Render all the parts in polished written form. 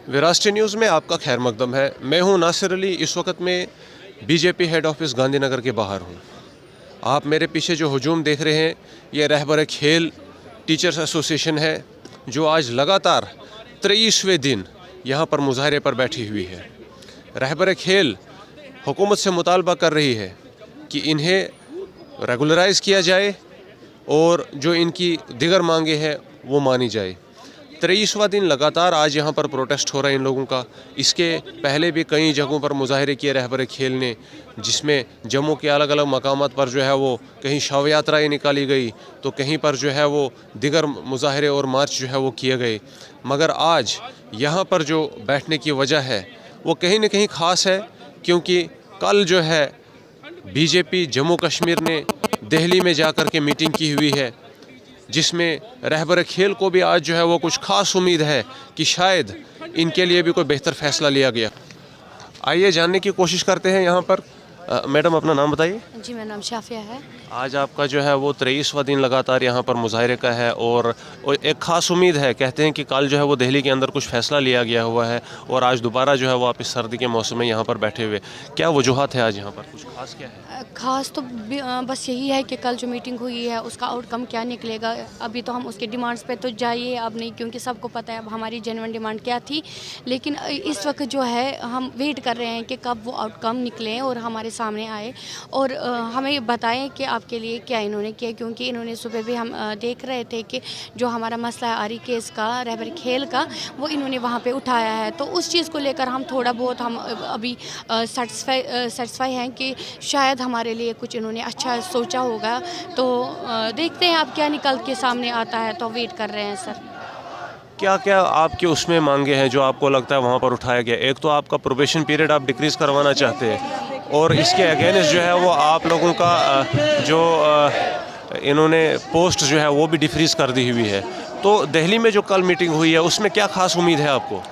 विरासत न्यूज़ में आपका खैर मकदम है। मैं हूं नासिर अली। इस वक्त मैं बीजेपी हेड ऑफिस गांधीनगर के बाहर हूं। आप मेरे पीछे जो हुजूम देख रहे हैं, ये रहबर खेल टीचर्स एसोसिएशन है, जो आज लगातार 23वें दिन यहां पर मुजाहरे पर बैठी हुई है। रहबर खेल हुकूमत से मुतालबा कर रही है कि इन्हें रेगुलराइज़ किया जाए और जो इनकी दिगर मांगे हैं वो मानी जाए। 23वां दिन लगातार आज यहाँ पर प्रोटेस्ट हो रहा है इन लोगों का। इसके पहले भी कई जगहों पर मुजाहरे किए रहबर खेल ने, जिसमें जम्मू के अलग अलग मकामात पर जो है वो कहीं शव यात्राएँ निकाली गई, तो कहीं पर जो है वो दिगर मुजाहरे और मार्च जो है वो किए गए। मगर आज यहाँ पर जो बैठने की वजह है वो कहीं न कहीं ख़ास है, क्योंकि कल जो है बीजेपी जम्मू कश्मीर ने दिल्ली में जाकर के मीटिंग की हुई है, जिसमें रहबर खेल को भी आज जो है वो कुछ ख़ास उम्मीद है कि शायद इनके लिए भी कोई बेहतर फ़ैसला लिया गया। आइए जानने की कोशिश करते हैं यहाँ पर। मैडम, अपना नाम बताइए। जी, मेरा नाम शाफिया है। आज आपका जो है वो 23वां दिन लगातार यहाँ पर मुजाहरे का है और एक ख़ास उम्मीद है, कहते हैं कि कल जो है वो दिल्ली के अंदर कुछ फ़ैसला लिया गया हुआ है और आज दोबारा जो है वो आप इस सर्दी के मौसम में यहाँ पर बैठे हुए। क्या वजूहत है आज यहाँ पर, कुछ ख़ास क्या है? ख़ास तो बस यही है कि कल जो मीटिंग हुई है उसका आउटकम क्या निकलेगा। अभी तो हम उसके डिमांड्स पे तो जाइए अब नहीं, क्योंकि सबको पता है अब हमारी जेन्युइन डिमांड क्या थी। लेकिन इस वक्त जो है हम वेट कर रहे हैं कि कब वो आउटकम निकलें और हमारे सामने आए और हमें बताएं कि आपके लिए क्या इन्होंने किया। क्योंकि इन्होंने सुबह भी हम देख रहे थे कि जो हमारा मसला है आरी केस का, रहबर खेल का, वो इन्होंने वहाँ पे उठाया है। तो उस चीज़ को लेकर हम थोड़ा बहुत हम अभी सेटिस्फाई हैं कि शायद हमारे लिए कुछ इन्होंने अच्छा सोचा होगा। तो देखते हैं अब क्या निकल के सामने आता है, तो वेट कर रहे हैं सर। क्या क्या आपके उसमें मांगे हैं जो आपको लगता है वहाँ पर उठाया गया? एक तो आपका प्रोबेशन पीरियड आप डिक्रीज़ करवाना चाहते हैं और इसके अगेंस्ट जो है वो आप लोगों का जो इन्होंने पोस्ट जो है वो भी डिफ्रीज़ कर दी हुई है। तो दिल्ली में जो कल मीटिंग हुई है उसमें क्या ख़ास उम्मीद है आपको?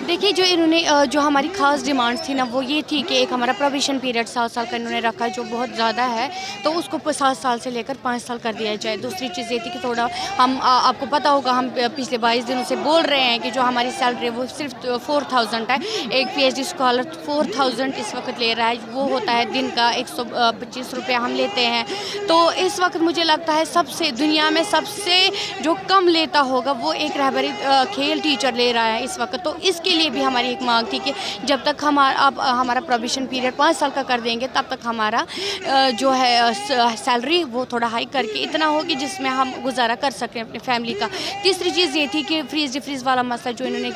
देखिए, जो इन्होंने जो हमारी ख़ास डिमांड्स थी ना, वो ये थी कि एक हमारा प्रोबेशन पीरियड 7 साल का इन्होंने रखा है, जो बहुत ज़्यादा है, तो उसको 7 साल से लेकर 5 साल कर दिया जाए। दूसरी चीज़ ये थी कि थोड़ा हम आपको पता होगा हम पिछले 22 दिनों से बोल रहे हैं कि जो हमारी सैलरी है वो सिर्फ 4000 है। एक PhD स्कॉलर 4000 इस वक्त ले रहा है, वो होता है दिन का 125 रुपये हम लेते हैं। तो इस वक्त मुझे लगता है सबसे दुनिया में सबसे जो कम लेता होगा वो एक रहबरी खेल टीचर ले रहा है इस वक्त। तो इसके लिए भी हमारी एक मांग थी कि जब तक हमारा प्रोबेशन पीरियड 5 साल का कर देंगे, तब तक हमारा जो है सैलरी वो थोड़ा हाई करके इतना हो कि जिसमें हम गुजारा कर सकें अपने फैमिली का। तीसरी चीज़ ये थी कि डिफ्रीज़ वाला मसला जो इन्होंने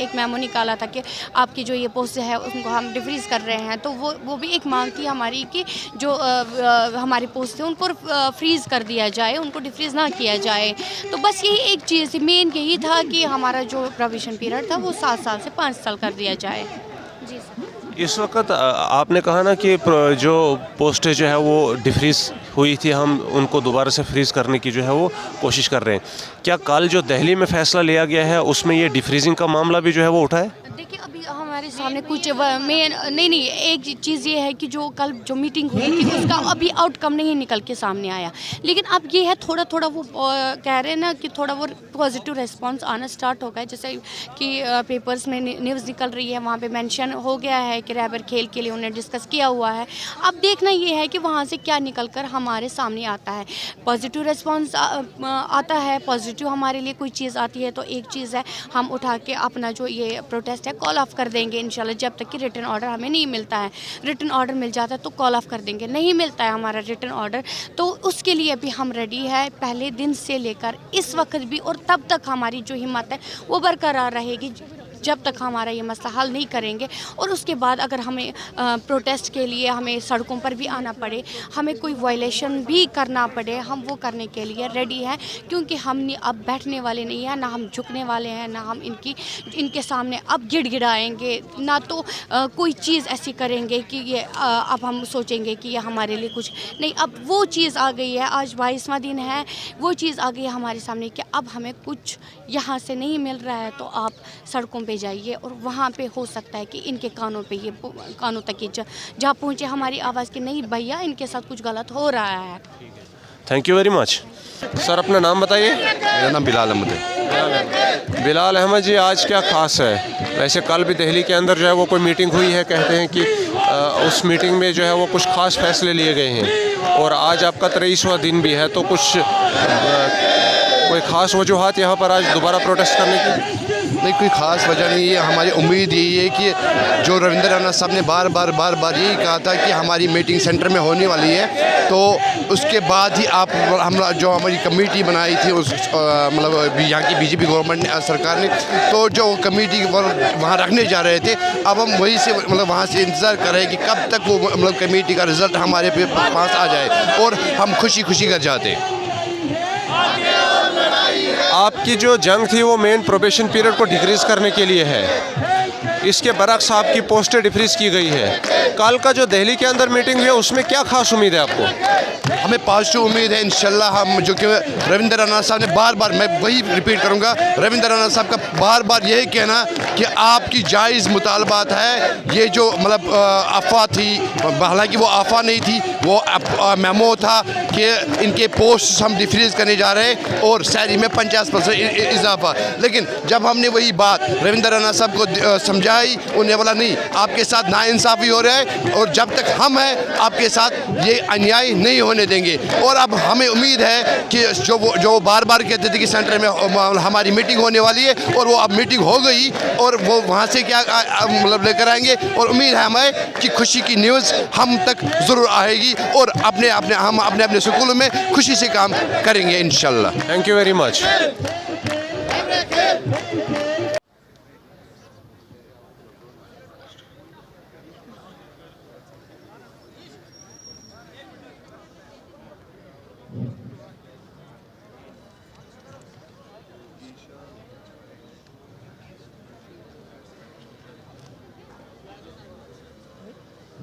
एक मेमो निकाला था कि आपकी जो ये पोस्ट है उनको हम डिफ्रीज़ कर रहे हैं, तो वो भी एक मांग थी हमारी कि जो हमारी पोस्ट थे उनको फ्रीज़ कर दिया जाए, उनको डिफ्रीज़ ना किया जाए। तो बस यही एक चीज़ थी, मेन यही था कि हमारा जो प्रोबेशन पीरियड था वो 7 साल से 5 साल कर दिया जाए। जी सर। इस वक्त आपने कहा ना कि जो पोस्टें जो है वो डिफ्रीज़ हुई थी, हम उनको दोबारा से फ्रीज़ करने की जो है वो कोशिश कर रहे हैं। क्या कल जो दिल्ली में फ़ैसला लिया गया है उसमें ये डिफ्रीजिंग का मामला भी जो है वो उठा है? देखिए, अभी हमारे सामने कुछ मेन नहीं, एक चीज़ ये है कि जो कल जो मीटिंग हुई थी उसका अभी आउटकम नहीं निकल के सामने आया। लेकिन अब ये है थोड़ा थोड़ा वो कह रहे हैं ना कि थोड़ा वो पॉजिटिव रिस्पांस आना स्टार्ट हो गया। जैसे कि पेपर्स में न्यूज़ निकल रही है, वहाँ पे मेंशन हो गया है कि रहबर खेल के लिए उन्हें डिस्कस किया हुआ है। अब देखना ये है कि वहाँ से क्या निकल कर हमारे सामने आता है। पॉजिटिव रिस्पांस आता है, पॉजिटिव हमारे लिए कोई चीज़ आती है तो एक चीज़ है हम उठा के अपना जो ये प्रोटेस्ट है कॉल ऑफ कर देंगे इंशाल्लाह, जब तक कि रिटन ऑर्डर हमें नहीं मिलता है। रिटन ऑर्डर मिल जाता है तो कॉल ऑफ कर देंगे, नहीं मिलता है हमारा रिटन ऑर्डर तो उसके लिए भी हम रेडी है पहले दिन से लेकर इस वक्त भी। और तब तक हमारी जो हिम्मत है वो बरकरार रहेगी जब तक हमारा ये मसला हल नहीं करेंगे। और उसके बाद अगर हमें प्रोटेस्ट के लिए हमें सड़कों पर भी आना पड़े, हमें कोई वायलेशन भी करना पड़े, हम वो करने के लिए रेडी हैं। क्योंकि हम अब बैठने वाले नहीं हैं, ना हम झुकने वाले हैं, ना हम इनके सामने अब गिड़गिड़ाएंगे, ना तो कोई चीज़ ऐसी करेंगे कि ये अब हम सोचेंगे कि ये हमारे लिए कुछ नहीं। अब वो चीज़ आ गई है, आज 22वां दिन है, वो चीज़ आ गई है हमारे सामने कि अब हमें कुछ यहाँ से नहीं मिल रहा है तो आप सड़कों पे जाइए और वहाँ पे हो सकता है कि इनके कानों तक ये जा पहुँचे हमारी आवाज़ कि नहीं भैया इनके साथ कुछ गलत हो रहा है। Thank you very much. Sir, अपना नाम बताइए। मेरा नाम बिलाल अहमद है। बिलाल अहमद जी, आज क्या ख़ास है? वैसे कल भी दिल्ली के अंदर जो है वो कोई मीटिंग हुई है, कहते हैं कि उस मीटिंग में जो है वो कुछ ख़ास फैसले लिए गए हैं, और आज आपका 23वां दिन भी है, तो कुछ कोई ख़ास वजूहात यहाँ पर आज दोबारा प्रोटेस्ट करने की? नहीं, कोई ख़ास वजह नहीं है। हमारी उम्मीद यही है कि जो रविंद्र रैना साहब ने बार बार यही कहा था कि हमारी मीटिंग सेंटर में होने वाली है, तो उसके बाद ही हम जो हमारी कमेटी बनाई थी उस मतलब यहाँ की बीजेपी गवर्नमेंट ने, सरकार ने, तो जो कमेटी वहाँ रखने जा रहे थे, अब हम वहीं से मतलब वहाँ से इंतज़ार कर रहे हैं कि कब तक वो मतलब कमेटी का रिज़ल्ट हमारे पास आ जाए और हम खुशी घर जाते। आपकी जो जंग थी वो मेन प्रोबेशन पीरियड को डिक्रीज़ करने के लिए है, इसके बरक्स आपकी पोस्टें डिक्रीज़ की गई है। कल का जो दिल्ली के अंदर मीटिंग हुई है उसमें क्या खास उम्मीद है आपको? हमें पॉजिटिव उम्मीद है इंशाल्लाह। हम जो कि रविंद्र रैना साहब ने बार मैं वही रिपीट करूंगा, रविंद्र रैना साहब का बार यही कहना कि आपकी जायज़ मुतालबात है, ये जो मतलब अफवाह थी, हालांकि वो अफवाह नहीं थी, वो मेमो था कि इनके पोस्ट हम डिफ्रीज करने जा रहे हैं और सैलरी में 50% इजाफा। लेकिन जब हमने वही बात रविंद्र रैना साहब को समझाई, उन्हें बोला नहीं, आपके साथ नाइंसाफ़ी हो रहा है और जब तक हम हैं आपके साथ ये अन्याय नहीं होने देंगे। और अब हमें उम्मीद है कि जो बार कहते थे कि सेंटर में हमारी मीटिंग होने वाली है, और वो अब मीटिंग हो गई और वो वहाँ से क्या मतलब लेकर आएंगे, और उम्मीद है हमें कि खुशी की न्यूज़ हम तक ज़रूर आएगी और हम अपने स्कूलों में खुशी से काम करेंगे इंशाल्लाह। Thank you very much.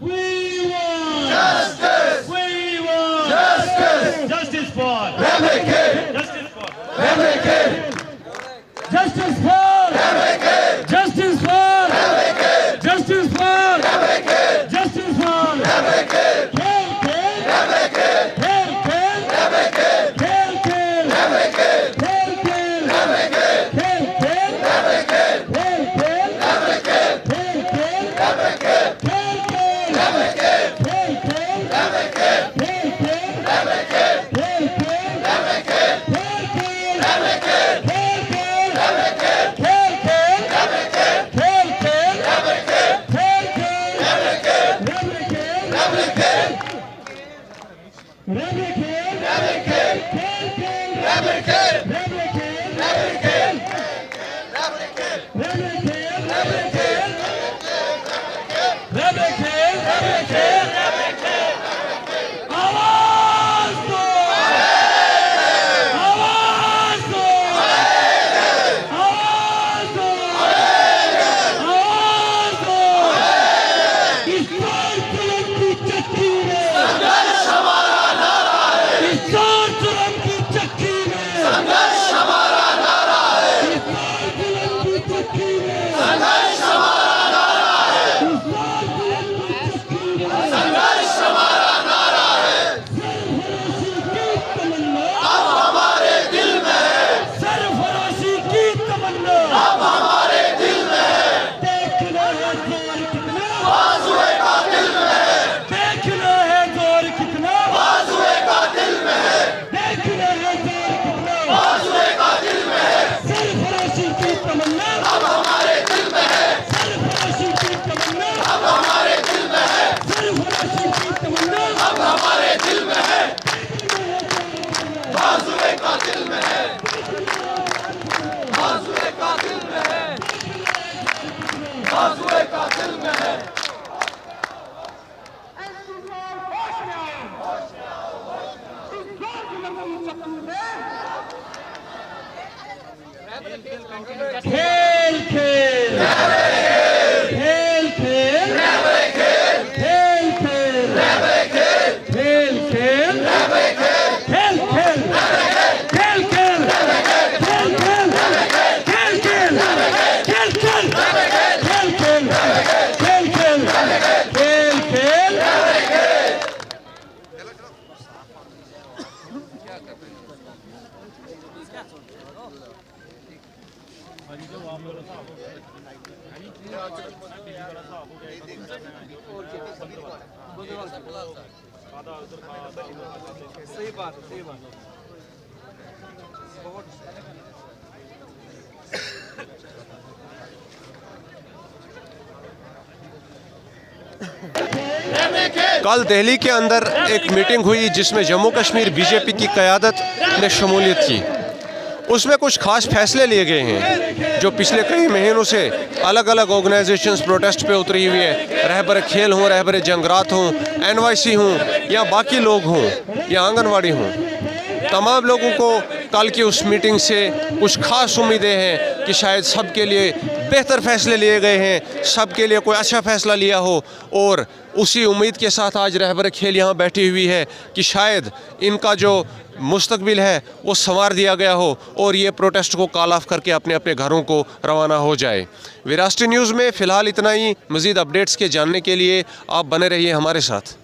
We want justice. We want justice. Justice for Justice for Justice कल दिल्ली के अंदर एक मीटिंग हुई जिसमें जम्मू कश्मीर बीजेपी की क़यादत ने शमूलियत की। उसमें कुछ खास फैसले लिए गए हैं जो पिछले कई महीनों से अलग अलग ऑर्गेनाइजेशंस प्रोटेस्ट पे उतरी हुई है। रहबर खेल हों, रहबर जंगरात हों, NYC हों या बाकी लोग हों या आंगनवाड़ी हों, तमाम लोगों को कल की उस मीटिंग से कुछ खास उम्मीदें हैं कि शायद सबके लिए बेहतर फैसले लिए गए हैं, सबके लिए कोई अच्छा फ़ैसला लिया हो। और उसी उम्मीद के साथ आज रहबर खेल यहाँ बैठी हुई है कि शायद इनका जो मुस्तकबिल है वो संवार दिया गया हो और ये प्रोटेस्ट को कॉल ऑफ करके अपने अपने घरों को रवाना हो जाए। विरासती न्यूज़ में फ़िलहाल इतना ही। मज़ीद अपडेट्स के जानने के लिए आप बने रहिए हमारे साथ।